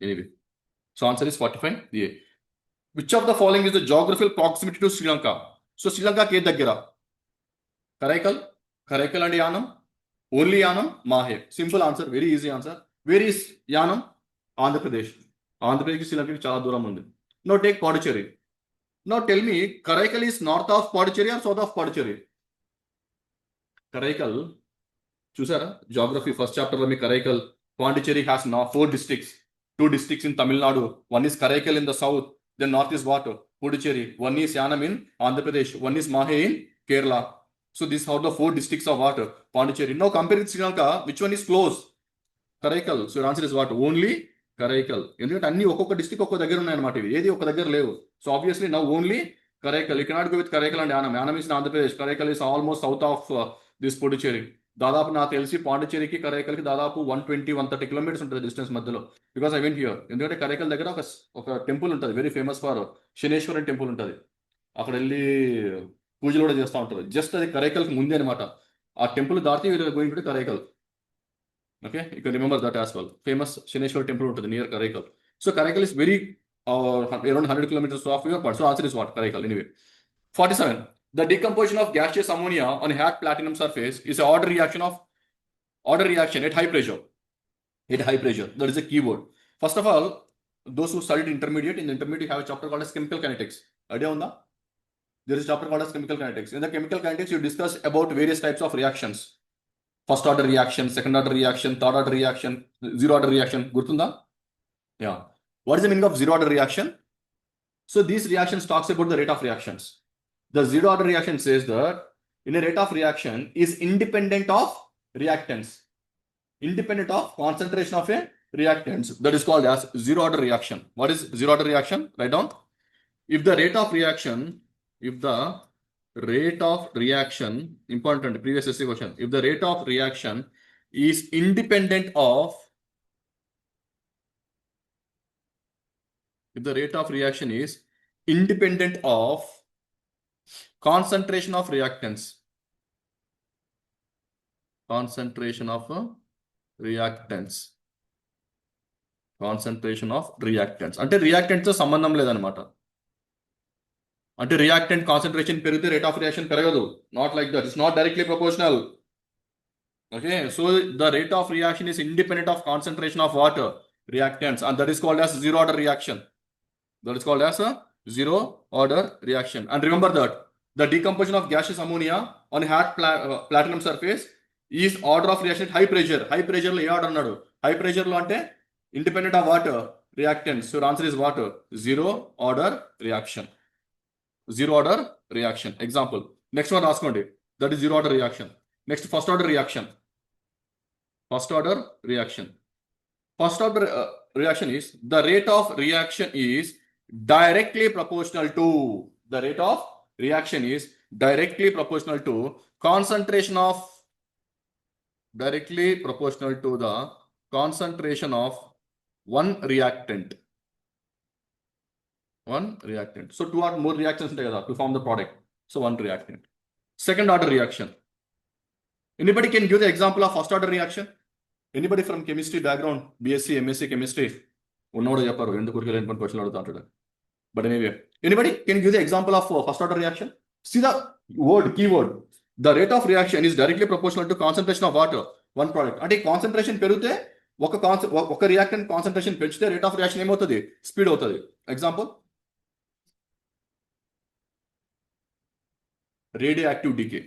Anyway, so answer is 45. A. Which of the following is the geographical proximity to Sri Lanka? So Sri Lanka ke daggara Karaikal and Yanam, only Yanam, Mahe. Simple answer, very easy answer. Where is Yanam? Andhra Pradesh. Andhra Pradesh is Sri Lanka chala dooram undi. Now take Pondicherry. Now tell me, Karaikal is north of Pondicherry or south of Pondicherry? Karaikal, chusara, geography first chapter lo me Karaikal, Pondicherry has now 4 districts. 2 districts in Tamil Nadu. One is Karaikal in the south. Then north is what? Puducherry. One is Yanam in Andhra Pradesh. One is Mahe in Kerala. So these are the 4 districts of water, Pondicherry. Now compare with Sri Lanka, which one is close? Karaikal. So your answer is what? Only Karaikal. ఎందుకంటే అన్ని ఒక్కొక్క district ఒక్కొక్క దగ్గర ఉన్నాయన్నమాట, ఇవి ఏది ఒక దగ్గర లేవు. So obviously now only Karaikal. You cannot go with Karaikal and Yanam. Yanam is in Andhra Pradesh. Karaikal is almost south of this Puducherry. దాదాపు నాకు తెలిసి పాండిచేరికి కరైకల్కి దాదాపు 120-130 కిలోమీటర్స్ ఉంటుంది డిస్టెన్స్ మధ్యలో. Because I went here. ఎందుకంటే కరైకల్ దగ్గర ఒక టెంపుల్ ఉంటుంది, వెరీ ఫేమస్ ఫర్ శనేశ్వరన్ టెంపుల్ ఉంటుంది. అక్కడ వెళ్ళి పూజలు కూడా చేస్తూ ఉంటారు. జస్ట్ అది కరైకల్కి ముందే అనమాట. ఆ టెంపుల్ దాటి వీళ్ళు going to Karaikal. Okay, you can remember that as well. Famous Shaneshwar temple ఉంటుంది near Karaikal. So Karaikal is very around 100 kilometers off your part. So answer is what? Karaikal. Anyway. 47. The decomposition of gaseous ammonia on a hot platinum surface is an order reaction at high pressure. At high pressure. That is a keyword. First of all, those who studied intermediate, in the intermediate you have a chapter called as chemical kinetics. Idea on that? There is a chapter called as chemical kinetics. In the chemical kinetics, you discuss about various types of reactions. First order reaction, second order reaction, third order reaction, zero order reaction. Gurtunda? Yeah. What is the meaning of zero order reaction? So these reactions talks about the rate of reactions. The zero order reaction says that in a rate of reaction is independent of reactants, independent of concentration of a reactants. That is called as zero order reaction. What is zero order reaction? Write down. If the rate of reaction, important previous essay question, if the rate of reaction is independent of, if the rate of reaction is independent of concentration of reactants, concentration of reactants అంటే reactants తో సంబంధం లేదనమాట. అంటే reactant concentration పెరిగితే rate of reaction పెరగదు. Not like that. It's not directly proportional. Okay, so the rate of reaction is independent of concentration of what? Reactants, and that is called as zero order reaction. That is called as a zero order reaction. And remember that the decomposition of gaseous ammonia on a hot platinum surface is order of reaction at high pressure. High pressure lo A order అన్నాడు? High pressure లో అంటే independent of what? Reactants. So your answer is what? Zero order reaction. Zero order reaction. Example. Next one రాసుకోండి. That is zero order reaction. Next, first order reaction. First order reaction. First order reaction is the rate of reaction is directly proportional to, the rate of reaction is directly proportional to concentration of, directly proportional to the concentration of one reactant. One reactant. So two or more reactions together to form the product. So one reactant. Second order reaction. Anybody can give the example of first order reaction? Anybody from chemistry background, BSc, MSc chemistry? ఉన్నోడు చెప్పారు, ఎందుకు లేని question అడుగుతా ఉంటాడు. But anyway, anybody can give the example of first order reaction? See the word, keyword. The rate of reaction is directly proportional to concentration of water, one product. అంటే concentration పెరిగితే ఒక reactant concentration పెంచితే rate of reaction ఏమవుతుంది? Speed అవుతుంది. Example, radioactive decay.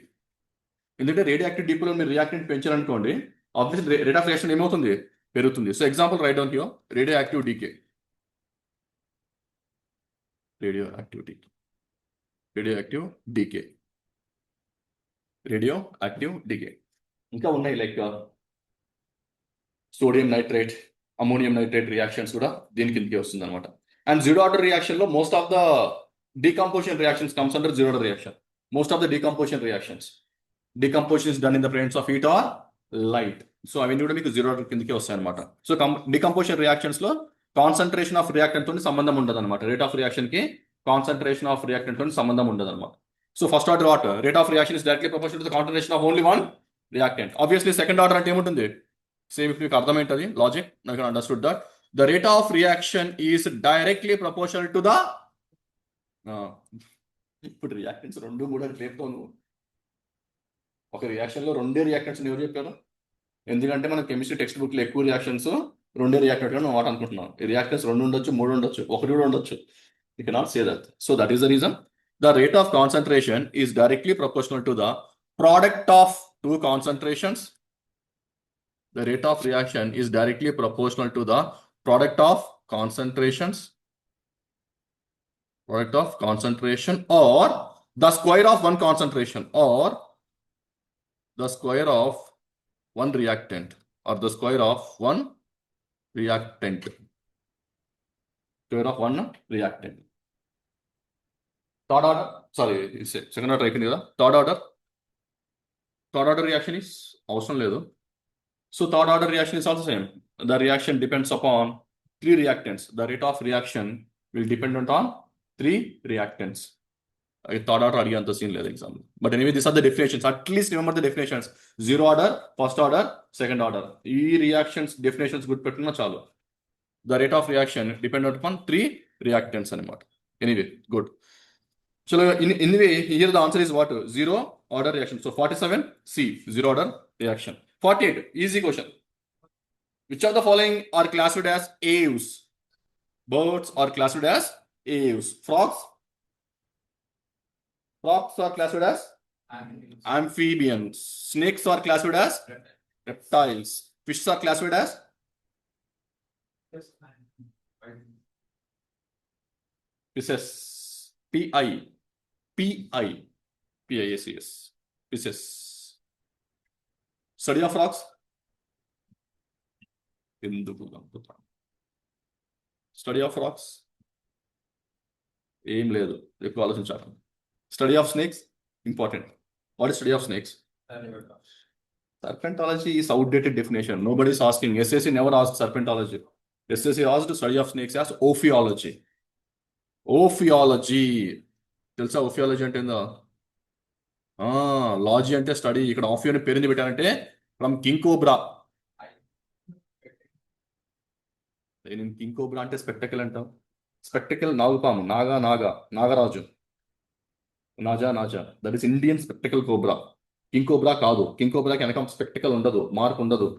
ఎందుకంటే radioactive డీకేలో మీరు reactant పెంచారనుకోండి, ఆబ్వియస్లీ రేట్ ఆఫ్ రియాక్షన్ ఏమవుతుంది? పెరుగుతుంది. So example right down here, radioactive decay. Radioactive decay. ఇంకా ఉన్నాయి like sodium nitrate, ammonium nitrate reactions కూడా దీని కిందకి వస్తుంది అనమాట. అండ్ జీరో ఆర్డర్ రియాక్షన్ లో most of the decomposition reactions comes under zero order reaction. Most of the decomposition is done in the presence of heat or light. So అవన్నీ కూడా మీకు zero order కిందకి వస్తాయి అనమాట. సో డికంపోజిషన్ రియాక్షన్స్ లో concentration of reactant తోని సంబంధం ఉండదు అనమాట. రేట్ ఆఫ్ రియాక్షన్ కి కాన్సన్ట్రేషన్ ఆఫ్ రియాక్టెంట్ తోని సంబంధం ఉండదు అనమాట. So first order what? Rate of reaction is directly proportional to the concentration of only one reactant. Obviously second order అంటే ఏముంటుంది? సేమ్. ఇప్పుడు మీకు అర్థమైంటుంది లాజిక్. నాకు understood that the rate of reaction is directly proportional to the, ఇప్పుడు reactants 2, 3 అని చెప్తాను. ఒక reaction లో 2 రియాక్టెంట్స్ ఎవరు చెప్పారు? ఎందుకంటే మన కెమిస్ట్రీ టెక్స్ట్ బుక్ లో ఎక్కువ రియాక్షన్స్ 2 రియాక్టెంట్ గా మనం అనుకుంటున్నాం. ఈ రియాక్టెంట్స్ 2 ఉండొచ్చు, 3 ఉండొచ్చు, 1 కూడా ఉండొచ్చు. You cannot say that. So that is the reason the rate of concentration is directly proportional to the product of 2 concentrations. The rate of reaction is directly proportional to the product of concentrations, or the square of one concentration, or the square of one reactant, or the square of one reactant. Square of one reactant. Third order, sorry, second order అయిపోయింది కదా. Third order reaction is అవసరం లేదు. So third order reaction is also same. The reaction depends upon 3 reactants. The rate of reaction will depend on 3 reactants. Third order అడిగేంత scene లేదు exam. But anyway this are the definitions. At least remember the definitions. Zero order, first order, second order. ఈ reactions definitions గుర్తుపెట్టుకున్నా చాలు. The rate of reaction dependent upon 3 reactants అనమాట. Anyway good. So anyway, here the answer is what? Zero order reaction. So 47 C, zero order reaction. 48, easy question. Which of the following are classified as aves? Birds are classified as aves. Frogs are classified as amphibians. Snakes are classified as reptiles. Fishes are classified as fishes. P-I-A-C-S. Fishes. Study of frogs. Study of frogs. ఏం లేదు, ఎక్కువ ఆలోచించాలి. Study of snakes, important. What is study of snakes? Serpentology is outdated definition. Nobody is asking. SSC never asked serpentology. SSC asked study of snakes as ophiology. Ophiology తెలుసా? Ophiology అంటే ఏందో? లాజీ అంటే study. ఇక్కడ ఆఫియో అని పేరుంది పెట్టారంటే ఫ్రమ్ కింకోబ్రా. నేను కింకోబ్రా అంటే స్పెక్టకల్ అంటాం. స్పెక్టకల్ నాగుపాము, నాగరాజు, naja. That is Indian spectacle cobra. King cobra కాదు. కింకోబ్రాకి వెనక స్పెక్టకల్ ఉండదు, మార్క్ ఉండదు.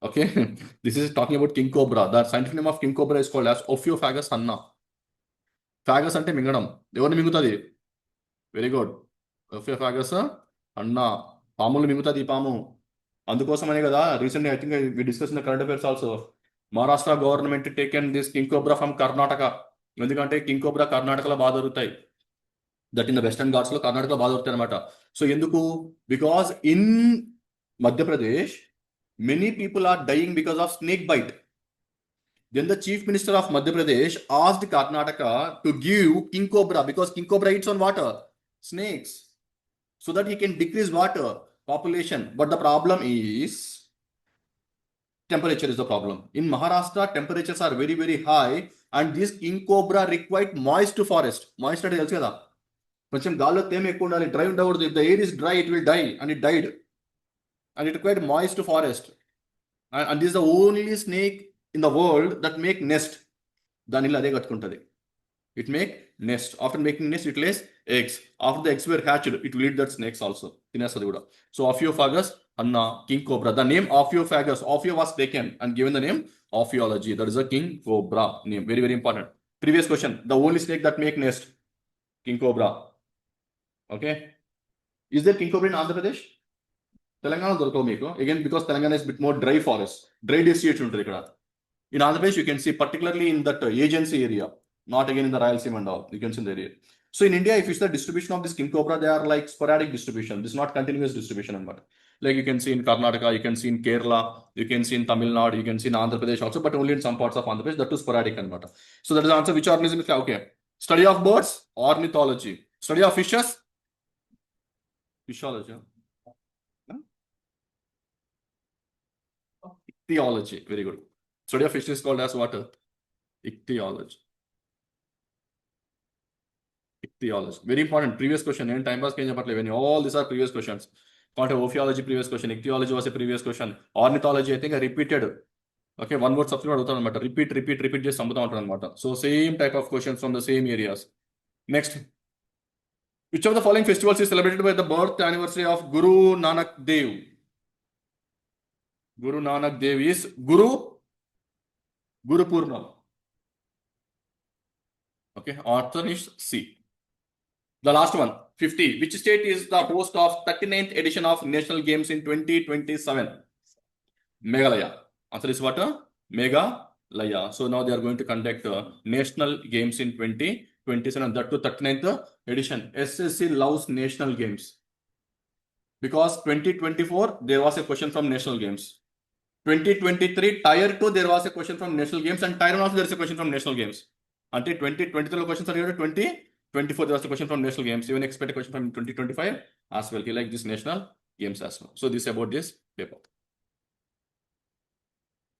Okay, this is talking about king cobra. The scientific name of king cobra is called as ophiophagus hannah. Phagus అంటే మింగడం. ఎవరిని మింగుతుంది? Very good. ఓఫియోఫాగస్ అన్నా. పాములు మింగుతుంది ఈ పాము. అందుకోసమనే కదా recently I think we discuss in the current affairs also. Maharashtra government taken this king cobra from Karnataka. ఎందుకంటే king cobra కర్ణాటకలో బాగా దొరుకుతాయి. That in the western Ghats లో కర్ణాటకలో బాగా దొరుకుతాయి అనమాట. సో ఎందుకు? Because in Madhya Pradesh many people are dying because of snake bite. Then the chief minister of Madhya Pradesh asked Karnataka to give king cobra because king cobra eats on water, snakes, so that he can decrease water population. But the problem is temperature is the problem. In Maharashtra, temperatures are very, very high, and this king cobra required moist forest. Moist అంటే తెలుసు కదా, కొంచెం గాల్లో తేమ ఎక్కువ ఉండాలి, dry ఉండకూడదు. If the air is dry, it will die, and it died. And it required moist forest. And this is the only snake in the world that make nest. దానిలో అదే కట్టుకుంటుంది. It make nest. After making nest, it lays eggs. After the eggs were hatched, it will eat that snakes also. తినేస్తుంది కూడా. So Ophiofagus అన్న king cobra. The name Ophiofagus, Ophio was taken and given the name Ophiology. That is a king cobra name. Very, very important. Previous question. The only snake that make nest, king cobra. Okay. Is there king cobra in Andhra Pradesh? Telangana దొరకవు మీకు. Again, because Telangana is bit more dry forest. Dry desert ఉంటుంది ఇక్కడ. In Andhra Pradesh, you can see particularly in that agency area, not again in the Rayalaseema and all. You can see in the area. So in India, if you see the distribution of this king cobra, they are like sporadic distribution. This is not continuous distribution. Like you can see in Karnataka, you can see in Kerala, you can see in Tamil Nadu, you can see in Andhra Pradesh also, but only in some parts of Andhra Pradesh. That too sporadic. So that is the answer. Which organism is okay? Study of birds, ornithology. Study of fishes, fishology. Ichthyology. Very good. Study of fish is called as what? Ichthyology. Very important. Previous question. Time pass when all these are previous questions. Ophiology previous question. Ichthyology was a previous question. Ornithology, I think I repeated. Okay, one word substitute. Repeat just something. So same type of questions from the same areas. Next. Which of the following festivals is celebrated by the birth anniversary of Guru Nanak Dev? Guru Nanak Dev is Guru Purnam. Okay, answer is C. The last one, 50. Which state is the host of 39th edition of National Games in 2027? Meghalaya. Answer is what? Meghalaya. So now they are going to conduct National Games in 2027. That to 39th edition. SSC loves National Games. Because 2024, there was a question from National Games. 2023 Tier 2 there was a question from National Games, and Tier 1 also there is a question from National Games. Until 2023 questions are here, 2024 there was a question from National Games. Even expect a question from 2025 as well, like this National Games as well. So this is about this paper.